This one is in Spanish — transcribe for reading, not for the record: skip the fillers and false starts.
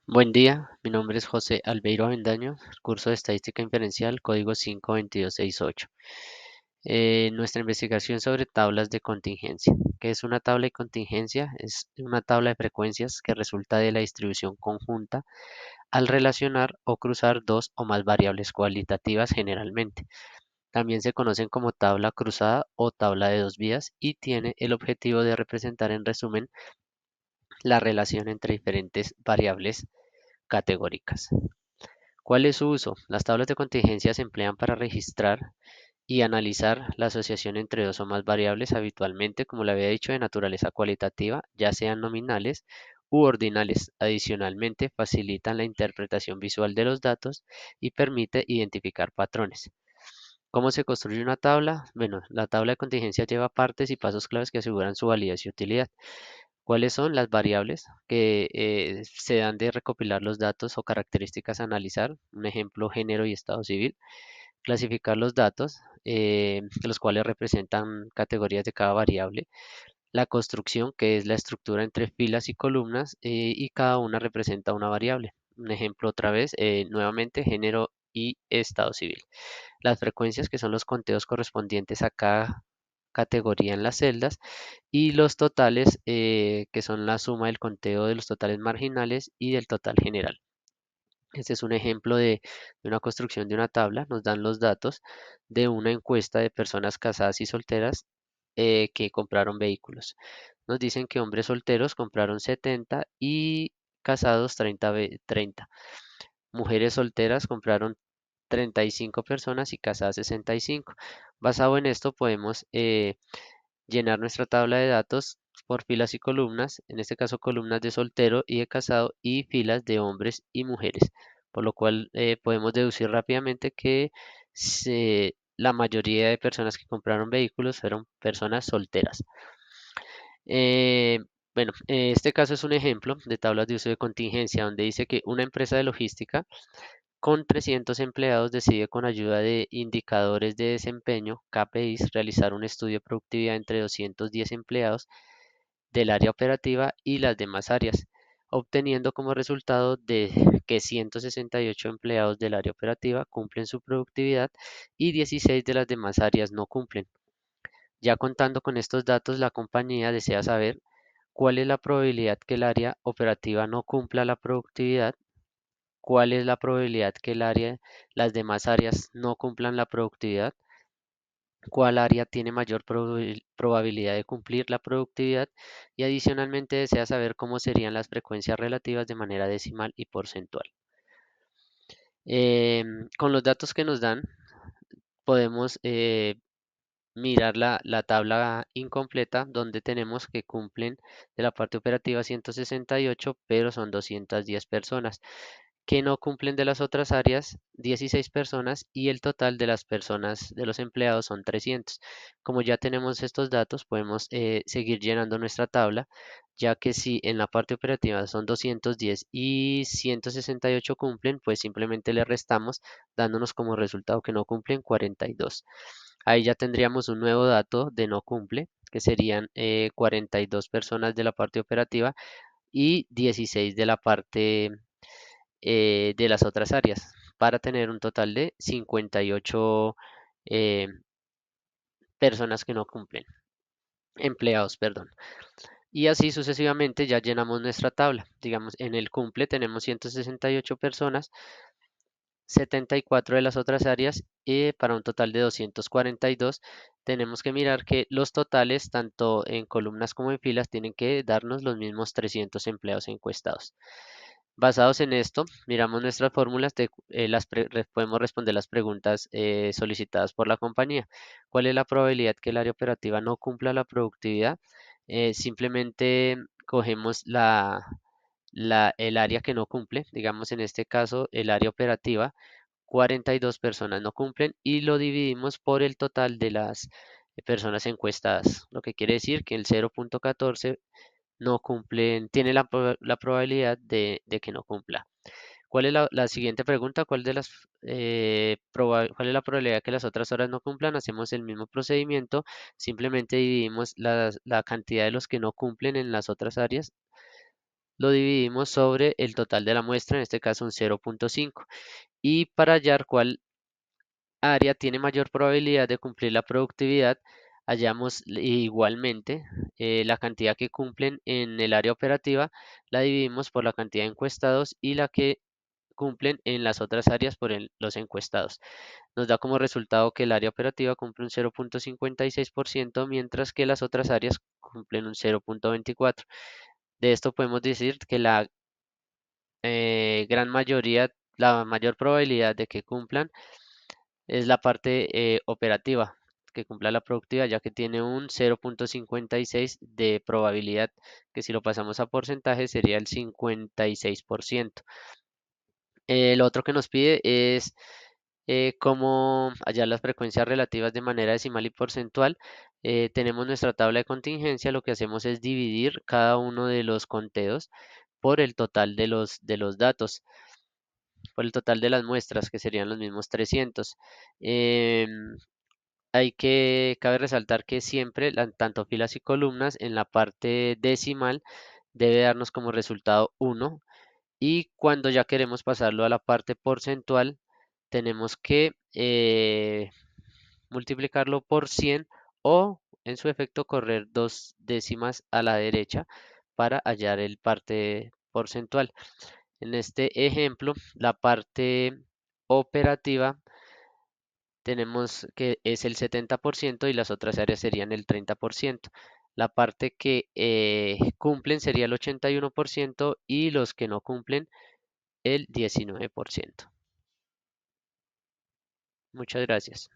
Buen día, mi nombre es José Albeiro Avendaño, curso de Estadística Inferencial, código 52268. Nuestra investigación sobre tablas de contingencia. ¿Qué es una tabla de contingencia? Es una tabla de frecuencias que resulta de la distribución conjunta al relacionar o cruzar dos o más variables cualitativas generalmente. También se conocen como tabla cruzada o tabla de dos vías y tiene el objetivo de representar en resumen la relación entre diferentes variables categóricas. ¿Cuál es su uso? Las tablas de contingencia se emplean para registrar y analizar la asociación entre dos o más variables habitualmente, como le había dicho, de naturaleza cualitativa, ya sean nominales u ordinales. Adicionalmente, facilitan la interpretación visual de los datos y permite identificar patrones. ¿Cómo se construye una tabla? Bueno, la tabla de contingencia lleva partes y pasos claves que aseguran su validez y utilidad. ¿Cuáles son las variables que se dan de recopilar los datos o características a analizar? Un ejemplo, género y estado civil. Clasificar los datos, los cuales representan categorías de cada variable. La construcción, que es la estructura entre filas y columnas, y cada una representa una variable. Un ejemplo otra vez, nuevamente, género y estado civil. Las frecuencias, que son los conteos correspondientes a cada categoría en las celdas, y los totales, que son la suma del conteo de los totales marginales y del total general. Este es un ejemplo de una construcción de una tabla. Nos dan los datos de una encuesta de personas casadas y solteras que compraron vehículos. Nos dicen que hombres solteros compraron 70 y casados 30. Mujeres solteras compraron 35 personas y casadas 65. Basado en esto podemos llenar nuestra tabla de datos por filas y columnas, en este caso columnas de soltero y de casado y filas de hombres y mujeres, por lo cual podemos deducir rápidamente que la mayoría de personas que compraron vehículos fueron personas solteras. Eh, bueno, este caso es un ejemplo de tablas de uso de contingencia donde dice que una empresa de logística con 300 empleados decide con ayuda de indicadores de desempeño, KPIs, realizar un estudio de productividad entre 210 empleados del área operativa y las demás áreas, obteniendo como resultado de que 168 empleados del área operativa cumplen su productividad y 16 de las demás áreas no cumplen. Ya contando con estos datos, la compañía desea saber cuál es la probabilidad que el área operativa no cumpla la productividad, cuál es la probabilidad que las demás áreas no cumplan la productividad, cuál área tiene mayor probabilidad de cumplir la productividad y adicionalmente desea saber cómo serían las frecuencias relativas de manera decimal y porcentual. Con los datos que nos dan podemos mirar la tabla incompleta donde tenemos que cumplen de la parte operativa 168, pero son 210 personas. Que no cumplen de las otras áreas, 16 personas, y el total de las personas, de los empleados, son 300. Como ya tenemos estos datos, podemos seguir llenando nuestra tabla, ya que si en la parte operativa son 210 y 168 cumplen, pues simplemente le restamos, dándonos como resultado que no cumplen 42. Ahí ya tendríamos un nuevo dato de no cumple, que serían 42 personas de la parte operativa y 16 de la parte de las otras áreas, para tener un total de 58 eh, personas que no cumplen, empleados, perdón. Y así sucesivamente ya llenamos nuestra tabla. Digamos, en el cumple tenemos 168 personas, 74 de las otras áreas y para un total de 242. Tenemos que mirar que los totales, tanto en columnas como en filas, tienen que darnos los mismos 300 empleados encuestados. Basados en esto, miramos nuestras fórmulas, podemos responder las preguntas solicitadas por la compañía. ¿Cuál es la probabilidad que el área operativa no cumpla la productividad? Simplemente cogemos el área que no cumple, digamos en este caso el área operativa, 42 personas no cumplen y lo dividimos por el total de las personas encuestadas, lo que quiere decir que el 0.14 no cumplen, tiene la probabilidad de que no cumpla. ¿Cuál es la siguiente pregunta? ¿Cuál es la probabilidad que las otras horas no cumplan? Hacemos el mismo procedimiento, simplemente dividimos la cantidad de los que no cumplen en las otras áreas lo dividimos sobre el total de la muestra, en este caso un 0.5. Y para hallar cuál área tiene mayor probabilidad de cumplir la productividad, hallamos igualmente la cantidad que cumplen en el área operativa, la dividimos por la cantidad de encuestados y la que cumplen en las otras áreas por los encuestados. Nos da como resultado que el área operativa cumple un 0.56%, mientras que las otras áreas cumplen un 0.24%. De esto podemos decir que la gran mayoría, la mayor probabilidad de que cumplan es la parte operativa, que cumpla la productividad, ya que tiene un 0.56 de probabilidad, que si lo pasamos a porcentaje sería el 56%. Lo otro que nos pide es cómo hallar las frecuencias relativas de manera decimal y porcentual. Tenemos nuestra tabla de contingencia, lo que hacemos es dividir cada uno de los conteos por el total de los datos, por el total de las muestras, que serían los mismos 300. Cabe resaltar que siempre, tanto filas y columnas, en la parte decimal debe darnos como resultado 1, y cuando ya queremos pasarlo a la parte porcentual, tenemos que multiplicarlo por 100 o en su efecto correr dos décimas a la derecha para hallar el parte porcentual. En este ejemplo, la parte operativa tenemos que es el 70% y las otras áreas serían el 30%. La parte que cumplen sería el 81% y los que no cumplen el 19%. Muchas gracias.